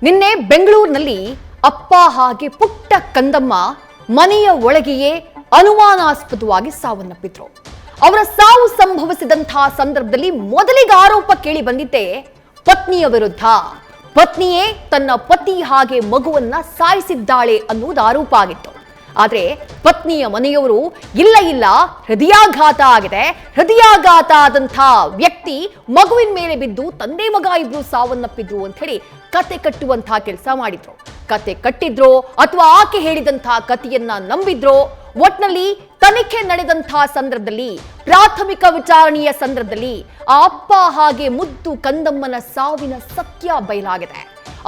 ನಿನ್ನೆ ಬೆಂಗಳೂರಿನಲ್ಲಿ ಅಪ್ಪ ಹಾಗೆ ಪುಟ್ಟ ಕಂದಮ್ಮ ಮನೆಯ ಒಳಗೆಯೇ ಅನುಮಾನಾಸ್ಪದವಾಗಿ ಸಾವನ್ನಪ್ಪಿದ್ರು. ಅವರ ಸಾವು ಸಂಭವಿಸಿದಂತಹ ಸಂದರ್ಭದಲ್ಲಿ ಮೊದಲಿಗೆ ಆರೋಪ ಕೇಳಿ ಬಂದಿದ್ದೆ ಪತ್ನಿಯ ವಿರುದ್ಧ. ಪತ್ನಿಯೇ ತನ್ನ ಪತಿ ಹಾಗೆ ಮಗುವನ್ನ ಸಾಯಿಸಿದ್ದಾಳೆ ಅನ್ನುವುದು ಆರೋಪ ಆಗಿತ್ತು. ಆದ್ರೆ ಪತ್ನಿಯ ಮನೆಯವರು ಇಲ್ಲ ಹೃದಯಾಘಾತ ಆಗಿದೆ, ಹೃದಯಾಘಾತ ಆದಂಥ ವ್ಯಕ್ತಿ ಮಗುವಿನ ಮೇಲೆ ಬಿದ್ದು ತಂದೆ ಮಗ ಇಬ್ರು ಸಾವನ್ನಪ್ಪಿದ್ರು ಅಂತ ಹೇಳಿ ಕತೆ ಕಟ್ಟುವಂತಹ ಕೆಲಸ ಮಾಡಿದ್ರು. ಕತೆ ಕಟ್ಟಿದ್ರೋ ಅಥವಾ ಆಕೆ ಹೇಳಿದಂತಹ ಕಥೆಯನ್ನ ನಂಬಿದ್ರೋ, ಒಟ್ನಲ್ಲಿ ತನಿಖೆ ನಡೆದಂತಹ ಸಂದರ್ಭದಲ್ಲಿ, ಪ್ರಾಥಮಿಕ ವಿಚಾರಣೆಯ ಸಂದರ್ಭದಲ್ಲಿ ಆ ಅಪ್ಪ ಹಾಗೆ ಮುದ್ದು ಕಂದಮ್ಮನ ಸಾವಿನ ಸತ್ಯ ಬಯಲಾಗಿದೆ.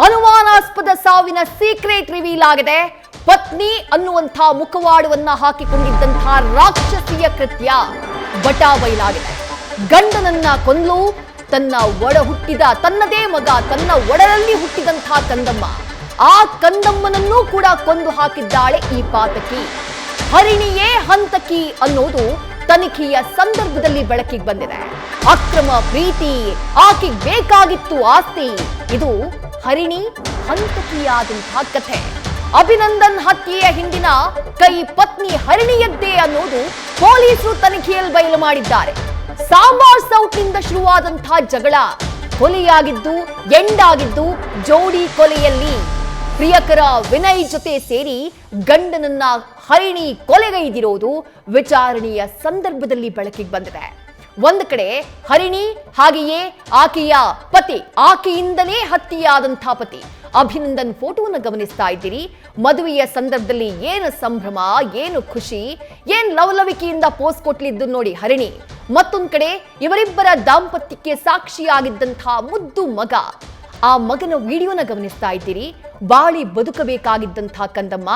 ಅನುಮಾನಾಸ್ಪದ ಸಾವಿನ ಸೀಕ್ರೆಟ್ ರಿವೀಲ್ ಆಗಿದೆ. ಪತ್ನಿ ಅನ್ನುವಂಥ ಮುಖವಾಡವನ್ನ ಹಾಕಿಕೊಂಡಿದ್ದಂತಹ ರಾಕ್ಷಸಿಯ ಕೃತ್ಯ ಬಟಾ ಬಯಲಾಗಿದೆ. ಗಂಡನನ್ನ ಕೊಂದು ತನ್ನ ಒಡ ಹುಟ್ಟಿದ ತನ್ನದೇ ಮಗ, ತನ್ನ ಒಡಲಲ್ಲಿ ಹುಟ್ಟಿದಂತಹ ಕಂದಮ್ಮ, ಆ ಕಂದಮ್ಮನನ್ನೂ ಕೂಡ ಕೊಂದು ಹಾಕಿದ್ದಾಳೆ ಈ ಪಾತಕಿ. ಹರಿಣಿಯೇ ಹಂತಕಿ ಅನ್ನೋದು ತನಿಖೆಯ ಸಂದರ್ಭದಲ್ಲಿ ಬೆಳಕಿಗೆ ಬಂದಿದೆ. ಅಕ್ರಮ ಪ್ರೀತಿ, ಆಕೆಗೆ ಬೇಕಾಗಿತ್ತು ಆಸ್ತಿ, ಇದು ಹರಿಣಿ ಹಂತಕಿಯಾದಂತಹ ಕಥೆ. ಅಭಿನಂದನ್ ಹತ್ಯೆಯ ಹಿಂದಿನ ಕೈ ಪತ್ನಿ ಹರಿಣಿಯದ್ದೇ ಅನ್ನೋದು ಪೊಲೀಸರು ತನಿಖೆಯಲ್ಲಿ ಬಯಲು ಮಾಡಿದ್ದಾರೆ. ಸಾಂಬಾರ್ ಸೌಟ್ನಿಂದ ಶುರುವಾದಂತಹ ಜಗಳ ಕೊಲೆಯಾಗಿದ್ದು ಎಂಡಾಗಿದ್ದು ಜೋಡಿ ಕೊಲೆಯಲ್ಲಿ. ಪ್ರಿಯಕರ ವಿನಯ್ ಜೊತೆ ಸೇರಿ ಗಂಡನನ್ನ ಹರಿಣಿ ಕೊಲೆಗೈದಿರೋದು ವಿಚಾರಣೆಯ ಸಂದರ್ಭದಲ್ಲಿ ಬೆಳಕಿಗೆ ಬಂದಿದೆ. ಒಂದು ಕಡೆ ಹರಿಣಿ ಹಾಗೆಯೇ ಆಕೆಯ ಪತಿ, ಆಕೆಯಿಂದಲೇ ಹತ್ಯೆಯಾದಂಥ ಪತಿ ಅಭಿನಂದನ್ ಫೋಟೋವನ್ನು ಗಮನಿಸ್ತಾ ಇದ್ದೀರಿ. ಮದುವೆಯ ಸಂದರ್ಭದಲ್ಲಿ ಏನು ಸಂಭ್ರಮ, ಏನು ಖುಷಿ, ಏನ್ ಲವಲವಿಕೆಯಿಂದ ಪೋಸ್ ಕೊಟ್ಲಿದ್ದು ನೋಡಿ ಹರಿಣಿ. ಮತ್ತೊಂದು ಕಡೆ ಇವರಿಬ್ಬರ ದಾಂಪತ್ಯಕ್ಕೆ ಸಾಕ್ಷಿಯಾಗಿದ್ದಂತಹ ಮುದ್ದು ಮಗ, ಆ ಮಗನ ವಿಡಿಯೋನ ಗಮನಿಸ್ತಾ ಇದ್ದೀರಿ. ಬಾಳಿ ಬದುಕಬೇಕಾಗಿದ್ದಂತಹ ಕಂದಮ್ಮ,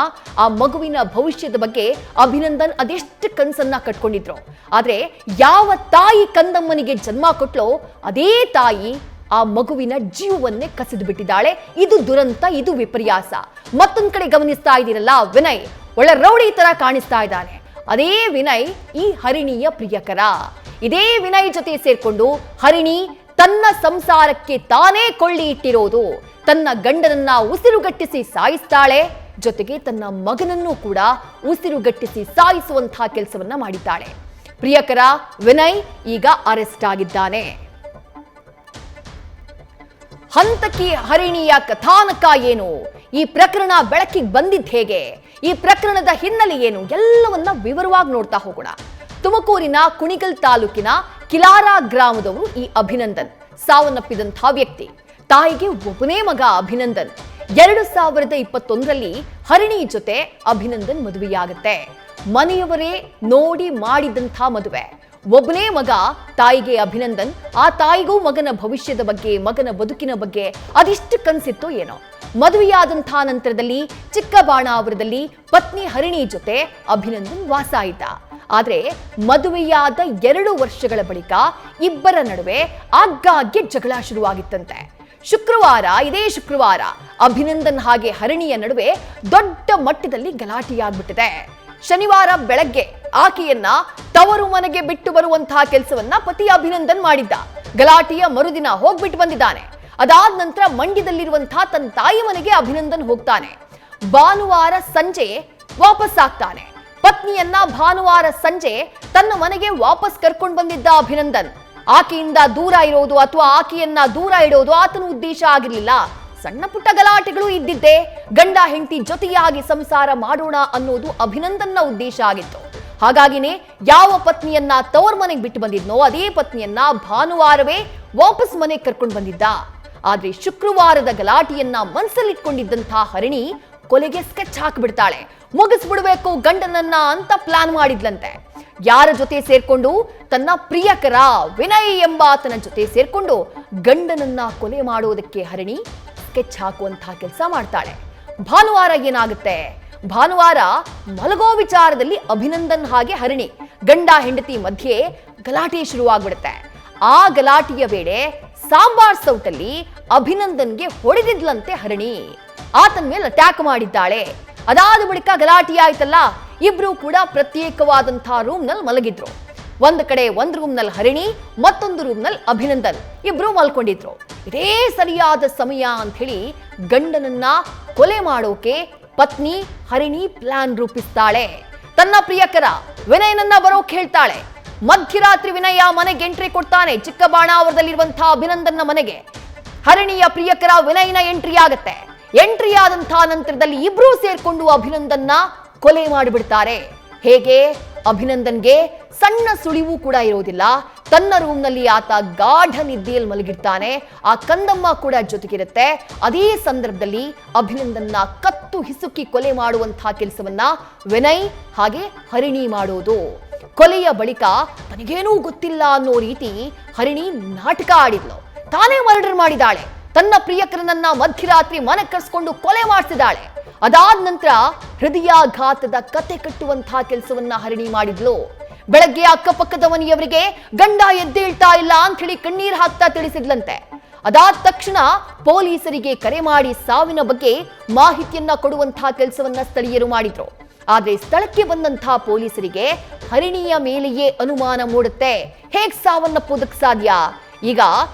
ಆ ಮಗುವಿನ ಭವಿಷ್ಯದ ಬಗ್ಗೆ ಅಭಿನಂದನ್ ಅದೆಷ್ಟು ಕನಸನ್ನ ಕಟ್ಕೊಂಡಿದ್ರು. ಆದ್ರೆ ಯಾವ ತಾಯಿ ಕಂದಮ್ಮನಿಗೆ ಜನ್ಮ ಕೊಟ್ಲೋ ಅದೇ ತಾಯಿ ಆ ಮಗುವಿನ ಜೀವವನ್ನೇ ಕಸಿದು ಬಿಟ್ಟಿದ್ದಾಳೆ. ಇದು ದುರಂತ, ಇದು ವಿಪರ್ಯಾಸ. ಮತ್ತೊಂದ್ ಕಡೆ ಗಮನಿಸ್ತಾ ಇದ್ದೀರಲ್ಲ, ವಿನಯ್ ಒಳ್ಳೆ ರೌಡಿ ತರ ಕಾಣಿಸ್ತಾ ಇದ್ದಾನೆ. ಅದೇ ವಿನಯ್ ಈ ಹರಿಣಿಯ ಪ್ರಿಯಕರ. ಇದೇ ವಿನಯ್ ಜೊತೆ ಸೇರ್ಕೊಂಡು ಹರಿಣಿ ತನ್ನ ಸಂಸಾರಕ್ಕೆ ತಾನೇ ಕೊಳ್ಳಿ ಇಟ್ಟಿರೋದು. ತನ್ನ ಗಂಡನನ್ನ ಉಸಿರುಗಟ್ಟಿಸಿ ಸಾಯಿಸ್ತಾಳೆ, ಜೊತೆಗೆ ತನ್ನ ಮಗನನ್ನು ಕೂಡ ಉಸಿರುಗಟ್ಟಿಸಿ ಸಾಯಿಸುವಂತಹ ಕೆಲಸವನ್ನ ಮಾಡಿದ್ದಾಳೆ. ಪ್ರಿಯಕರ ವಿನಯ್ ಈಗ ಅರೆಸ್ಟ್ ಆಗಿದ್ದಾನೆ. ಹಂತಕಿ ಹರಿಣಿಯ ಕಥಾನಕ ಏನು, ಈ ಪ್ರಕರಣ ಬೆಳಕಿಗೆ ಬಂದಿದ್ದು ಹೇಗೆ, ಈ ಪ್ರಕರಣದ ಹಿನ್ನೆಲೆ ಏನು, ಎಲ್ಲವನ್ನ ವಿವರವಾಗಿ ನೋಡ್ತಾ ಹೋಗೋಣ. ತುಮಕೂರಿನ ಕುಣಿಗಲ್ ತಾಲೂಕಿನ ಕಿಲಾರ ಗ್ರಾಮದವರು ಈ ಅಭಿನಂದನ್, ಸಾವನ್ನಪ್ಪಿದಂತಹ ವ್ಯಕ್ತಿ. ತಾಯಿಗೆ ಒಬ್ಬನೇ ಮಗ ಅಭಿನಂದನ್. 2021ರಲ್ಲಿ ಹರಿಣಿ ಜೊತೆ ಅಭಿನಂದನ್ ಮದುವೆಯಾಗುತ್ತೆ. ಮನೆಯವರೇ ನೋಡಿ ಮಾಡಿದಂಥ ಮದುವೆ. ಒಬ್ಬನೇ ಮಗ ತಾಯಿಗೆ ಅಭಿನಂದನ್. ಆ ತಾಯಿಗೂ ಮಗನ ಭವಿಷ್ಯದ ಬಗ್ಗೆ, ಮಗನ ಬದುಕಿನ ಬಗ್ಗೆ ಅದಿಷ್ಟು ಕನಸಿತ್ತು ಏನೋ. ಮದುವೆಯಾದಂಥ ನಂತರದಲ್ಲಿ ಚಿಕ್ಕಬಾಣಾವರದಲ್ಲಿ ಪತ್ನಿ ಹರಿಣಿ ಜೊತೆ ಅಭಿನಂದನ್ ವಾಸ ಇದ್ದ. ಆದ್ರೆ ಮದುವೆಯಾದ 2 ವರ್ಷಗಳ ಬಳಿಕ ಇಬ್ಬರ ನಡುವೆ ಆಗಾಗ್ಗೆ ಜಗಳ ಶುರುವಾಗಿತ್ತಂತೆ. ಇದೇ ಶುಕ್ರವಾರ ಅಭಿನಂದನ್ ಹಾಗೆ ಹರಿಣಿಯ ನಡುವೆ ದೊಡ್ಡ ಮಟ್ಟದಲ್ಲಿ ಗಲಾಟೆಯಾಗ್ಬಿಟ್ಟಿದೆ. ಶನಿವಾರ ಬೆಳಗ್ಗೆ ಆಕೆಯನ್ನ ತವರು ಮನೆಗೆ ಬಿಟ್ಟು ಬರುವಂತಹ ಕೆಲಸವನ್ನ ಪತಿ ಅಭಿನಂದನ್ ಮಾಡಿದ್ದ. ಗಲಾಟೆಯ ಮರುದಿನ ಹೋಗ್ಬಿಟ್ಟು ಬಂದಿದ್ದಾನೆ. ಅದಾದ ನಂತರ ಮಂಡ್ಯದಲ್ಲಿರುವಂತಹ ತನ್ನ ತಾಯಿ ಮನೆಗೆ ಅಭಿನಂದನ್ ಹೋಗ್ತಾನೆ. ಭಾನುವಾರ ಸಂಜೆ ವಾಪಸ್ ಆಗ್ತಾನೆ. ಪತ್ನಿಯನ್ನ ಭಾನುವಾರ ಸಂಜೆ ತನ್ನ ಮನೆಗೆ ವಾಪಸ್ ಕರ್ಕೊಂಡು ಬಂದಿದ್ದ ಅಭಿನಂದನ್. ಆಕೆಯಿಂದ ದೂರ ಇರೋದು ಅಥವಾ ಆಕೆಯನ್ನ ದೂರ ಇಡೋದು ಆತನ ಉದ್ದೇಶ ಆಗಿರ್ಲಿಲ್ಲ. ಸಣ್ಣ ಪುಟ್ಟ ಗಲಾಟೆಗಳು ಇದ್ದಿದ್ದೆ. ಗಂಡ ಹೆಂಡತಿ ಜೊತೆಯಾಗಿ ಸಂಸಾರ ಮಾಡೋಣ ಅನ್ನೋದು ಅಭಿನಂದನ್ನ ಉದ್ದೇಶ ಆಗಿತ್ತು. ಹಾಗಾಗಿನೇ ಯಾವ ಪತ್ನಿಯನ್ನ ತವರ್ ಮನೆಗೆ ಬಿಟ್ಟು ಬಂದಿದ್ನೋ ಅದೇ ಪತ್ನಿಯನ್ನ ಭಾನುವಾರವೇ ವಾಪಸ್ ಮನೆಗೆ ಕರ್ಕೊಂಡು ಬಂದಿದ್ದ. ಆದ್ರೆ ಶುಕ್ರವಾರದ ಗಲಾಟೆಯನ್ನ ಮನಸ್ಸಲ್ಲಿಟ್ಕೊಂಡಿದ್ದಂತಹ ಹರಿಣಿ ಕೊಲೆಗೆ ಸ್ಕೆಚ್ ಹಾಕಿಬಿಡ್ತಾಳೆ. ಮುಗಿಸ್ಬಿಡ್ಬೇಕು ಗಂಡನನ್ನ ಅಂತ ಪ್ಲಾನ್ ಮಾಡಿದ್ಲಂತೆ. ಯಾರ ಜೊತೆ ಸೇರ್ಕೊಂಡು? ತನ್ನ ಪ್ರಿಯಕರ ವಿನಯ್ ಎಂಬ ಆತನ ಜೊತೆ ಸೇರ್ಕೊಂಡು ಗಂಡನನ್ನ ಕೊಲೆ ಮಾಡೋದಕ್ಕೆ ಹರಿಣಿ ಸ್ಕೆಚ್ ಹಾಕುವಂತಹ ಕೆಲಸ ಮಾಡ್ತಾಳೆ. ಭಾನುವಾರ ಏನಾಗುತ್ತೆ? ಭಾನುವಾರ ಮಲಗೋ ವಿಚಾರದಲ್ಲಿ ಅಭಿನಂದನ್ ಹಾಗೆ ಹರಿಣಿ ಗಂಡ ಹೆಂಡತಿ ಮಧ್ಯೆ ಗಲಾಟೆ ಶುರುವಾಗ್ಬಿಡುತ್ತೆ. ಆ ಗಲಾಟೆಯ ವೇಳೆ ಸಾಂಬಾರ್ ಸೌಟಲ್ಲಿ ಅಭಿನಂದನ್ಗೆ ಹೊಡೆದಿದ್ಲಂತೆ ಹರಿಣಿ. ಆತನ ಮೇಲೆ ಅಟ್ಯಾಕ್ ಮಾಡಿದ್ದಾಳೆ. ಅದಾದ ಬಳಿಕ ಗಲಾಟೆ ಆಯ್ತಲ್ಲ, ಇಬ್ರು ಕೂಡ ಪ್ರತ್ಯೇಕವಾದಂತಹ ರೂಮ್ನಲ್ಲಿ ಮಲಗಿದ್ರು. ಒಂದು ಕಡೆ ಒಂದು ರೂಮ್ನಲ್ಲಿ ಹರಿಣಿ, ಮತ್ತೊಂದು ರೂಮ್ನಲ್ಲಿ ಅಭಿನಂದನ್ ಇಬ್ರು ಮಲ್ಕೊಂಡಿದ್ರು. ಇದೇ ಸರಿಯಾದ ಸಮಯ ಅಂತ ಹೇಳಿ ಗಂಡನನ್ನ ಕೊಲೆ ಮಾಡೋಕೆ ಪತ್ನಿ ಹರಿಣಿ ಪ್ಲಾನ್ ರೂಪಿಸ್ತಾಳೆ. ತನ್ನ ಪ್ರಿಯಕರ ವಿನಯನನ್ನ ಬರೋಕ್ ಹೇಳ್ತಾಳೆ. ಮಧ್ಯರಾತ್ರಿ ವಿನಯ ಮನೆಗೆ ಎಂಟ್ರಿ ಕೊಡ್ತಾನೆ. ಚಿಕ್ಕಬಾಣಾವರದಲ್ಲಿರುವಂತಹ ಅಭಿನಂದನ್ನ ಮನೆಗೆ ಹರಿಣಿಯ ಪ್ರಿಯಕರ ವಿನಯನ ಎಂಟ್ರಿ ಆಗತ್ತೆ. ಎಂಟ್ರಿ ಆದಂತಹ ನಂತರದಲ್ಲಿ ಇಬ್ರು ಸೇರ್ಕೊಂಡು ಅಭಿನಂದನ್ನ ಕೊಲೆ ಮಾಡಿಬಿಡ್ತಾರೆ. ಹೇಗೆ? ಅಭಿನಂದನ್ಗೆ ಸಣ್ಣ ಸುಳಿವು ಕೂಡ ಇರೋದಿಲ್ಲ. ತನ್ನ ರೂಮ್ನಲ್ಲಿ ಆತ ಗಾಢ ನಿದ್ದೆಯಲ್ಲಿ ಮಲಗಿರ್ತಾನೆ. ಆ ಕಂದಮ್ಮ ಕೂಡ ಜೊತೆಗಿರುತ್ತೆ. ಅದೇ ಸಂದರ್ಭದಲ್ಲಿ ಅಭಿನಂದನ್ನ ಕತ್ತು ಹಿಸುಕಿ ಕೊಲೆ ಮಾಡುವಂತಹ ಕೆಲಸವನ್ನ ವಿನಯ್ ಹಾಗೆ ಹರಿಣಿ ಮಾಡೋದು. ಕೊಲೆಯ ಬಳಿಕ ತನಗೇನೂ ಗೊತ್ತಿಲ್ಲ ಅನ್ನೋ ರೀತಿ ಹರಿಣಿ ನಾಟಕ ಆಡಿದ್ಲು. ತಾನೇ ಮರ್ಡರ್ ಮಾಡಿದಾಳೆ. ತನ್ನ ಪ್ರಿಯಕರನನ್ನ ಮಧ್ಯರಾತ್ರಿ ಮನೆ ಕರೆಸ್ಕೊಂಡು ಕೊಲೆ ಮಾಡಿಸಿದಾಳೆ. ಅದಾದ ನಂತರ ಹೃದಯಾಘಾತದ ಕತೆ ಕಟ್ಟುವಂತಹ ಕೆಲಸವನ್ನ ಹರಿಣಿ ಮಾಡಿದ್ಲು. ಬೆಳಗ್ಗೆ ಅಕ್ಕಪಕ್ಕದ ಮನೆಯವರಿಗೆ ಗಂಡ ಎದ್ದೇಳ್ತಾ ಇಲ್ಲ ಅಂತ ಹೇಳಿ ಕಣ್ಣೀರ್ ಹಾಕ್ತಾ ತಿಳಿಸಿದ್ಲಂತೆ. ಅದಾದ ತಕ್ಷಣ ಪೊಲೀಸರಿಗೆ ಕರೆ ಮಾಡಿ ಸಾವಿನ ಬಗ್ಗೆ ಮಾಹಿತಿಯನ್ನ ಕೊಡುವಂತಹ ಕೆಲಸವನ್ನ ಸ್ಥಳೀಯರು ಮಾಡಿದ್ರು. ಆದ್ರೆ ಸ್ಥಳಕ್ಕೆ ಬಂದಂತಹ ಪೊಲೀಸರಿಗೆ ಹರಿಣಿಯ ಮೇಲೆಯೇ ಅನುಮಾನ ಮೂಡುತ್ತೆ. ಹೇಗ್ ಸಾವನ್ನಪ್ಪೋದಕ್ಕೆ ಸಾಧ್ಯ? ಈಗ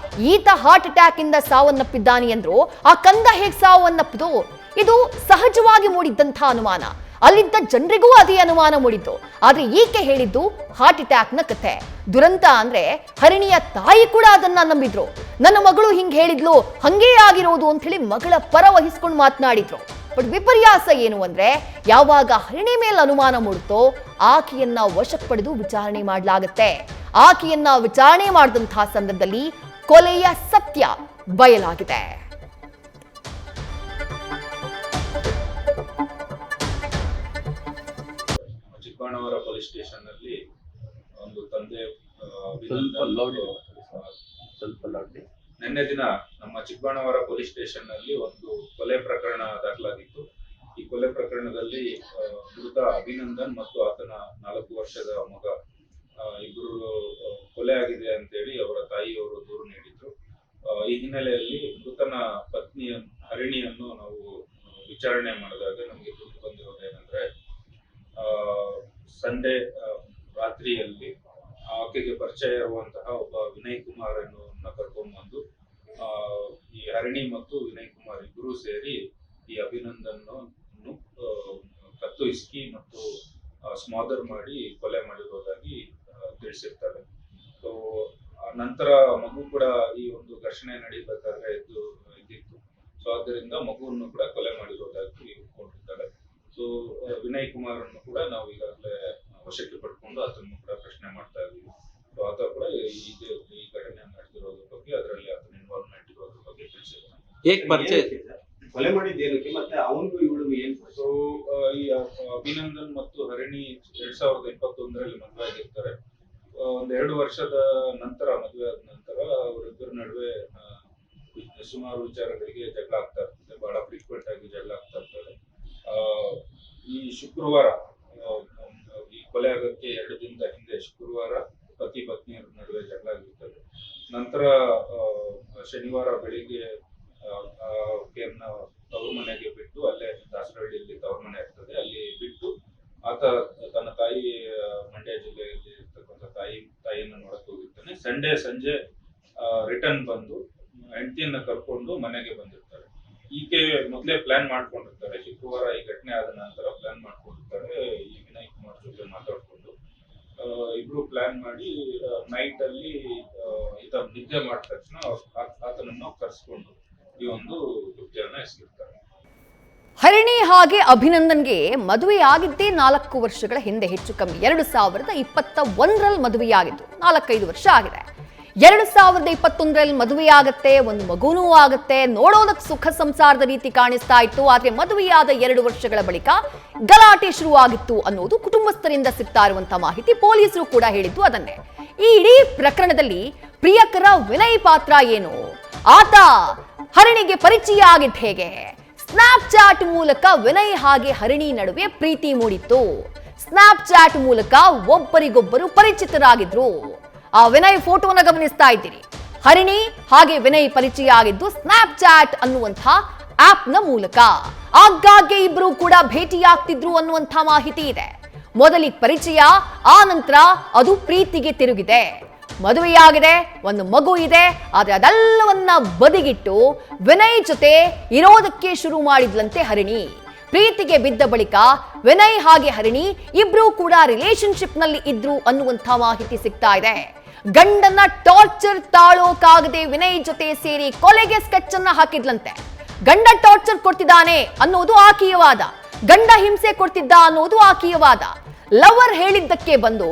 ಈತ ಹಾರ್ಟ್ ಅಟ್ಯಾಕ್ ಇಂದ ಸಾವನ್ನಪ್ಪಿದ್ದಾನೆ ಅಂದ್ರು, ಆ ಕಂದ ಹೇಗ್ ಸಾವನ್ನಪ್ಪದು? ಇದು ಸಹಜವಾಗಿ ಮೂಡಿದ್ದಂತಹ ಅನುಮಾನ. ಅಲ್ಲಿದ್ದ ಜನರಿಗೂ ಅದೇ ಅನುಮಾನ ಮೂಡಿದ್ದು. ಆದ್ರೆ ಈಕೆ ಹೇಳಿದ್ದು ಹಾರ್ಟ್ ಅಟ್ಯಾಕ್ ನ ಕಥೆ. ದುರಂತ ಅಂದ್ರೆ ಹರಿಣಿಯ ತಾಯಿ ಕೂಡ ಅದನ್ನ ನಂಬಿದ್ರು. ನನ್ನ ಮಗಳು ಹಿಂಗ್ ಹೇಳಿದ್ಲು, ಹಂಗೇ ಆಗಿರೋದು ಅಂತ ಹೇಳಿ ಮಗಳ ಪರ ವಹಿಸ್ಕೊಂಡು ಮಾತನಾಡಿದ್ರು. ಬಟ್ ವಿಪರ್ಯಾಸ ಏನು ಅಂದ್ರೆ, ಯಾವಾಗ ಹರಿಣಿ ಮೇಲೆ ಅನುಮಾನ ಮೂಡುತ್ತೋ ಆಕೆಯನ್ನ ವಶಕ್ಕೆ ಪಡೆದು ವಿಚಾರಣೆ ಮಾಡಲಾಗುತ್ತೆ. ಆಕೆಯನ್ನ ವಿಚಾರಣೆ ಮಾಡಿದಂತಹ ಸಂದರ್ಭದಲ್ಲಿ ಕೊಲೆಯ ಸತ್ಯ ಬಯಲಾಗಿದೆ. ಚಿಕ್ಕಬಾಣಾವರ ಪೊಲೀಸ್ ಸ್ಟೇಷನ್ ನಲ್ಲಿ ಒಂದು ತಂದೆ ನಿನ್ನೆ ದಿನ ನಮ್ಮ ಚಿಕ್ಕಬಾಣಾವರ ಪೊಲೀಸ್ ಸ್ಟೇಷನ್ ನಲ್ಲಿ ಒಂದು ಕೊಲೆ ಪ್ರಕರಣ ದಾಖಲಾಗಿತ್ತು. ಈ ಕೊಲೆ ಪ್ರಕರಣದಲ್ಲಿ ಮೃತ ಅಭಿನಂದನ್ ಮತ್ತು ಆತನ 4 ವರ್ಷದ ಮಗ ಇಬ್ಬರು ಕೊಲೆ ಆಗಿದೆ ಅಂತೇಳಿ ಅವರ ತಾಯಿಯವರು ದೂರು ನೀಡಿದ್ರು. ಈ ಹಿನ್ನೆಲೆಯಲ್ಲಿ ಮೃತನ ಪತ್ನಿ ಹರಿಣಿಯನ್ನು ನಾವು ವಿಚಾರಣೆ ಮಾಡಿದಾಗ ನಮಗೆ ತಿಳಿದು ಬಂದಿರೋದೇನೆಂದ್ರೆ, ಸಂಡೇ ರಾತ್ರಿಯಲ್ಲಿ ಆಕೆಗೆ ಪರಿಚಯ ಇರುವಂತಹ ಒಬ್ಬ ವಿನಯ್ ಕುಮಾರ್ ಎನ್ನುವನ್ನ ಕರ್ಕೊಂಡ್ಬಂದು ಈ ಹರಿಣಿ ಮತ್ತು ವಿನಯ್ ಕುಮಾರ್ ಇಬ್ಬರು ಸೇರಿ ಈ ಅಭಿನಂದನ್ ಕತ್ತು ಹಿಸ್ಕಿ ಮತ್ತು ಸ್ಮಾದರ್ ಮಾಡಿ ಕೊಲೆ ಮಾಡಿರೋದಾಗಿ ತಿಳಿಸಿರ್ತಾರೆ. ಸೊ ನಂತರ ಮಗು ಕೂಡ ಈ ಒಂದು ಘರ್ಷಣೆ ನಡೀಬೇಕಾದ್ರೆ ಇದ್ದಿತ್ತು. ಸೊ ಆದ್ದರಿಂದ ಮಗುವನ್ನು ಕೂಡ ಕೊಲೆ ಮಾಡಿರೋದಾಗಿ ಒಪ್ಕೊಂಡಿರ್ತಾರೆ. ಸೊ ವಿನಯ್ ಕುಮಾರ್ ಅನ್ನು ಕೂಡ ನಾವು ಈಗಾಗಲೇ ವಶಕ್ಕೆ ಪಡ್ಕೊಂಡು ಆತನ್ನು ಕೂಡ ಪ್ರಶ್ನೆ ಮಾಡ್ತಾ ಇದ್ದೀವಿ. ಸೊ ಆತ ಕೂಡ ಈ ಘಟನೆ ನಡೆದಿರೋದ್ರ ಬಗ್ಗೆ, ಅದರಲ್ಲಿ ಆತನ ಇನ್ವಾಲ್ವ್ಮೆಂಟ್ ಇರೋದ್ರ ಬಗ್ಗೆ ತಿಳಿಸಿರ್ತಾನೆ. ಕೊಲೆ ಮಾಡಿದ್ದೇನಕ್ಕೆ ಮತ್ತೆ ಅವನಿಗೂ ಇವಳಿಗೂ ಏನ್? ಸೊ ಈ ಅಭಿನಂದನ್ ಮತ್ತು ಹರಿಣಿ 2021ರಲ್ಲಿ ಮದುವೆ ಆಗಿರ್ತಾರೆ. 1-2 ವರ್ಷದ ನಂತರ, ಮದುವೆ ಆದ ನಂತರ ಅವರಿಬ್ಬರ ನಡುವೆ ಸುಮಾರು ವಿಚಾರಗಳಿಗೆ ಜಗಳ ಆಗ್ತಾ ಇರ್ತದೆ. ಬಹಳ ಫ್ರೀಕ್ವೆಂಟ್ ಆಗಿ ಜಗಳ ಆಗ್ತಾ ಇರ್ತದೆ. ಈ ಶುಕ್ರವಾರ, ಈ ಕೊಲೆ ಆಗೋಕ್ಕೆ 2 ದಿನದ ಹಿಂದೆ ಶುಕ್ರವಾರ ಪತಿ ಪತ್ನಿಯರ ನಡುವೆ ಜಗಳ ಆಗಿರ್ತದೆ. ನಂತರ ಶನಿವಾರ ಬೆಳಿಗ್ಗೆ ಆಕೆಯನ್ನ ತವರು ಮನೆಗೆ ಬಿಟ್ಟು, ಅಲ್ಲೇ ದಾಸರಹಳ್ಳಿಯಲ್ಲಿ ತವರು ಮನೆ ಇರ್ತದೆ, ಅಲ್ಲಿ ಬಿಟ್ಟು ಆತ ತನ್ನ ತಾಯಿ ಮಂಡ್ಯ ಜಿಲ್ಲೆಯಲ್ಲಿ ಇರ್ತಕ್ಕಂಥ ತಾಯಿಯನ್ನು ನೋಡಕ್ ಹೋಗಿರ್ತಾನೆ. ಸಂಡೇ ಸಂಜೆ ರಿಟರ್ನ್ ಬಂದು ಹೆಂಡತಿಯನ್ನ ಕರ್ಕೊಂಡು ಮನೆಗೆ ಬಂದಿರ್ತಾರೆ. ಈಕೆ ಮೊದಲೇ ಪ್ಲಾನ್ ಮಾಡ್ಕೊಂಡಿರ್ತಾರೆ. ಶುಕ್ರವಾರ ಈ ಘಟನೆ ಆದ ನಂತರ ಪ್ಲಾನ್ ಮಾಡ್ಕೊಂಡಿರ್ತಾರೆ. ಈ ವಿನಯ್ ಕುಮಾರ್ ಜೊತೆ ಮಾತಾಡ್ಕೊಂಡು ಇಬ್ರು ಪ್ಲಾನ್ ಮಾಡಿ ನೈಟ್ ಅಲ್ಲಿ ಈತ ನಿದ್ದೆ ಮಾಡಿದ ತಕ್ಷಣ ಆತನನ್ನು ಕರೆಸ್ಕೊಂಡು ಈ ಒಂದು ಕೃತ್ಯನ ಎಸಗಿರ್ತಾರೆ. ಹರಿಣಿ ಹಾಗೆ ಅಭಿನಂದನ್ಗೆ ಮದುವೆ ಆಗಿದ್ದೇ 4 ವರ್ಷಗಳ ಹಿಂದೆ, ಹೆಚ್ಚು ಕಮ್ಮಿ 2021ರಲ್ಲಿ ಮದುವೆಯಾಗಿತ್ತು. 4-5 ವರ್ಷ ಆಗಿದೆ. 2021ರಲ್ಲಿ ಮದುವೆಯಾಗತ್ತೆ, ಒಂದು ಮಗುನೂ ಆಗತ್ತೆ. ನೋಡೋದಕ್ಕೆ ಸುಖ ಸಂಸಾರದ ರೀತಿ ಕಾಣಿಸ್ತಾ ಇತ್ತು. ಆದ್ರೆ ಮದುವೆಯಾದ 2 ವರ್ಷಗಳ ಬಳಿಕ ಗಲಾಟೆ ಶುರುವಾಗಿತ್ತು ಅನ್ನೋದು ಕುಟುಂಬಸ್ಥರಿಂದ ಸಿಗ್ತಾ ಇರುವಂತಹ ಮಾಹಿತಿ. ಪೊಲೀಸರು ಕೂಡ ಹೇಳಿದ್ದು ಅದನ್ನೇ. ಈ ಇಡೀ ಪ್ರಕರಣದಲ್ಲಿ ಪ್ರಿಯಕರ ವಿನಯ್ ಪಾತ್ರ ಏನು? ಆತ ಹರಿಣಿಗೆ ಪರಿಚಯ ಆಗಿದ್ದು ಹೇಗೆ? ಸ್ನ್ಯಾಪ್ ಚಾಟ್ ಮೂಲಕ ವಿನಯ್ ಹಾಗೆ ಹರಿಣಿ ನಡುವೆ ಪ್ರೀತಿ ಮೂಡಿತ್ತು. ಸ್ನ್ಯಾಪ್ ಚಾಟ್ ಮೂಲಕ ಒಬ್ಬರಿಗೊಬ್ಬರು ಪರಿಚಿತರಾಗಿದ್ರು. ಆ ವಿನಯ್ ಫೋಟೋನ ಗಮನಿಸ್ತಾ ಇದ್ದೀರಿ. ಹರಿಣಿ ಹಾಗೆ ವಿನಯ್ ಪರಿಚಯ ಆಗಿದ್ದು ಸ್ನ್ಯಾಪ್ ಚಾಟ್ ಅನ್ನುವಂಥ ಆಪ್ ನ ಮೂಲಕ. ಆಗಾಗ್ಗೆ ಇಬ್ರು ಕೂಡ ಭೇಟಿಯಾಗ್ತಿದ್ರು ಅನ್ನುವಂಥ ಮಾಹಿತಿ ಇದೆ. ಮೊದಲಿಗೆ ಪರಿಚಯ, ಆ ನಂತರ ಅದು ಪ್ರೀತಿಗೆ ತಿರುಗಿದೆ. ಮದುವೆಯಾಗಿದೆ, ಒಂದು ಮಗು ಇದೆ. ಆದ್ರೆ ಅದೆಲ್ಲವನ್ನ ಬದಿಗಿಟ್ಟು ವಿನಯ್ ಜೊತೆ ಇರೋದಕ್ಕೆ ಶುರು ಮಾಡಿದ್ಲಂತೆ ಹರಿಣಿ. ಪ್ರೀತಿಗೆ ಬಿದ್ದ ಬಳಿಕ ವಿನಯ್ ಹಾಗೆ ಹರಿಣಿ ಇಬ್ರು ಕೂಡ ರಿಲೇಶನ್ಶಿಪ್ ನಲ್ಲಿ ಇದ್ರು ಅನ್ನುವಂಥ ಮಾಹಿತಿ ಸಿಗ್ತಾ ಇದೆ. ಗಂಡನ್ನ ಟಾರ್ಚರ್ ತಾಳೋಕಾಗದೆ ವಿನಯ್ ಜೊತೆ ಸೇರಿ ಕೊಲೆಗೆ ಸ್ಕೆಚ್ ಅನ್ನ ಹಾಕಿದ್ಲಂತೆ. ಗಂಡ ಟಾರ್ಚರ್ ಕೊಡ್ತಿದ್ದಾನೆ ಅನ್ನೋದು ಆಕೆಯ ವಾದ, ಗಂಡ ಹಿಂಸೆ ಕೊಡ್ತಿದ್ದ ಅನ್ನೋದು ಆಕೆಯ ವಾದ. ಲವರ್ ಹೇಳಿದ್ದಕ್ಕೆ ಬಂದು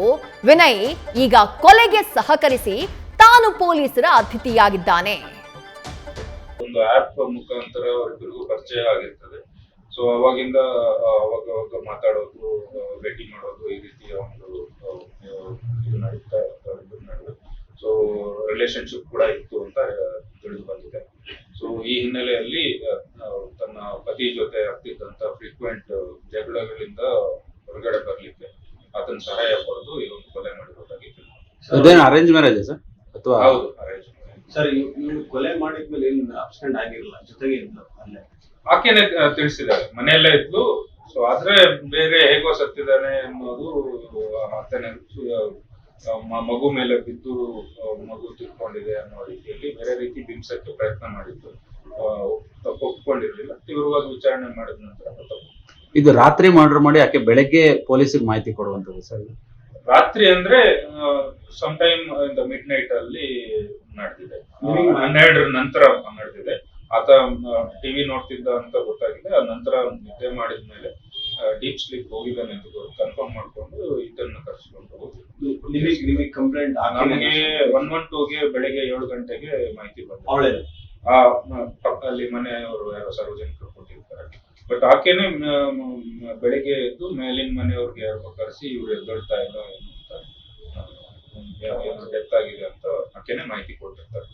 ವಿನಯ್ ಈಗ ಕೊಲೆಗೆ ಸಹಕರಿಸಿ ತಾನು ಪೊಲೀಸರ ಅತಿಥಿಯಾಗಿದ್ದಾನೆ. ಒಂದು ಆಪ್ ಮುಖಾಂತರ ಅವರಿಬ್ಬರಿಗೂ ಪರಿಚಯ ಆಗಿರ್ತದೆ. ಸೊ ಅವಾಗಿಂದ ಅವಾಗ ಮಾತಾಡೋದು, ಭೇಟಿ ಮಾಡೋದು, ಈ ರೀತಿಯ ಒಂದು ಇದು ನಡೀತಾ ಅವರಿಬ್ಬರ ನಡುವೆ. ಸೊ ರಿಲೇಶನ್ಶಿಪ್ ಕೂಡ ಇತ್ತು ಅಂತ ತಿಳಿದು ಬಂದಿದೆ. ಸೊ ಈ ಹಿನ್ನೆಲೆಯಲ್ಲಿ ತನ್ನ ಪತಿ ಜೊತೆ ಆಗ್ತಿದ್ದಂತ ಫ್ರೀಕ್ವೆಂಟ್ ಜಗಳಗಳಿಂದ ಹೊರಗಡೆ ಬರ್ಲಿಕ್ಕೆ ಆತನ ಸಹಾಯ ಪಡೆದು ಈ ಒಂದು ಕೊಲೆ ಮಾಡಿರೋದಾಗಿತ್ತು. ಅದೇನು ಅರೇಂಜ್ ಮ್ಯಾರೇಜ್ ಸರ್ ಅಥವಾ? ಹೌದು, ಅರೇಂಜ್ ಮ್ಯಾರೇಜ್. ಸರ್ ಇವ್ರು ಕೊಲೆ ಮಾಡಿದ್ಮೇಲೆ ಏನ್ ಅಬ್ಸೆಂಟ್ ಆಗಿರಲ್ಲ, ಜೊತೆಗೆ ಇದ್ಲು ಅಲ್ಲೇ? ಆಕೆನೆ ತಿಳಿಸಿದ್ದಾರೆ, ಮನೆಯಲ್ಲೇ ಇದ್ಲು. ಸೊ ಆದ್ರೆ ಬೇರೆ ಹೇಗೋ ಸತ್ತಿದ್ದಾನೆ ಅನ್ನೋದು ಆತನ ಮಗು ಮೇಲೆ ಬಿದ್ದು ಮಗು ತಿಳ್ಕೊಂಡಿದೆ ಅನ್ನೋ ರೀತಿಯಲ್ಲಿ ಬೇರೆ ರೀತಿ ಬಿಂಬಿಸಕ್ಕೆ ಪ್ರಯತ್ನ ಮಾಡಿದ್ದು, ಒಪ್ಕೊಂಡಿರ್ಲಿಲ್ಲ. ತೀವ್ರವಾಗಿ ವಿಚಾರಣೆ ಮಾಡಿದ ನಂತರ ಇದು ರಾತ್ರಿ ಮರ್ಡರ್ ಮಾಡಿ ಆಕೆ ಬೆಳಗ್ಗೆ ಪೊಲೀಸಿಗೆ ಮಾಹಿತಿ ಕೊಡುವಂತದ್ದು ಸರ್? ರಾತ್ರಿ ಅಂದ್ರೆ some time in the midnight ಅಲ್ಲಿ ನಡೆದಿದೆ, 12 ನಂತರ ನಡೆದಿದೆ. ಆತ ಟಿವಿ ನೋಡ್ತಿದ್ದ ಅಂತ ಗೊತ್ತಾಗಿದೆ. ಆ ನಂತರ ನಿದ್ದೆ ಮಾಡಿದ್ಮೇಲೆ ಡೀಪ್ ಸ್ಲೀಪ್ ಹೋಗಿದ್ದಾನೆ ಅಂತ ಕನ್ಫರ್ಮ್ ಮಾಡ್ಕೊಂಡು ಇದನ್ನ ಕರ್ಸ್ಕೊಂಡು ಹೋಗಿದ್ವಿ. ನಿಮಗೆ ಕಂಪ್ಲೇಂಟ್ ನಮಗೆ 112ಗೆ ಬೆಳಗ್ಗೆ 7 ಗಂಟೆಗೆ ಮಾಹಿತಿ ಬಂದಿದೆ. ಅವಳೇ ಅಲ್ಲಿ ಮನೆಯವರು ಯಾರೋ ಸಾರ್ವಜನಿಕರು ಕೊಟ್ಟಿರ್ತಾರೆ. ಬಟ್ ಆಕೆನೆ ಬೆಳಿಗ್ಗೆ ಎದ್ದು ಮೇಲಿನ ಮನೆಯವ್ರಿಗೆ ಯಾರೋ ಕರೆಸಿ ಇವ್ರು ಎದ್ದೊಳ್ತಾ ಇಲ್ಲ ಡೆತ್ ಆಗಿದೆ ಅಂತ ಆಕೆನೆ ಮಾಹಿತಿ ಕೊಟ್ಟಿರ್ತಾರೆ.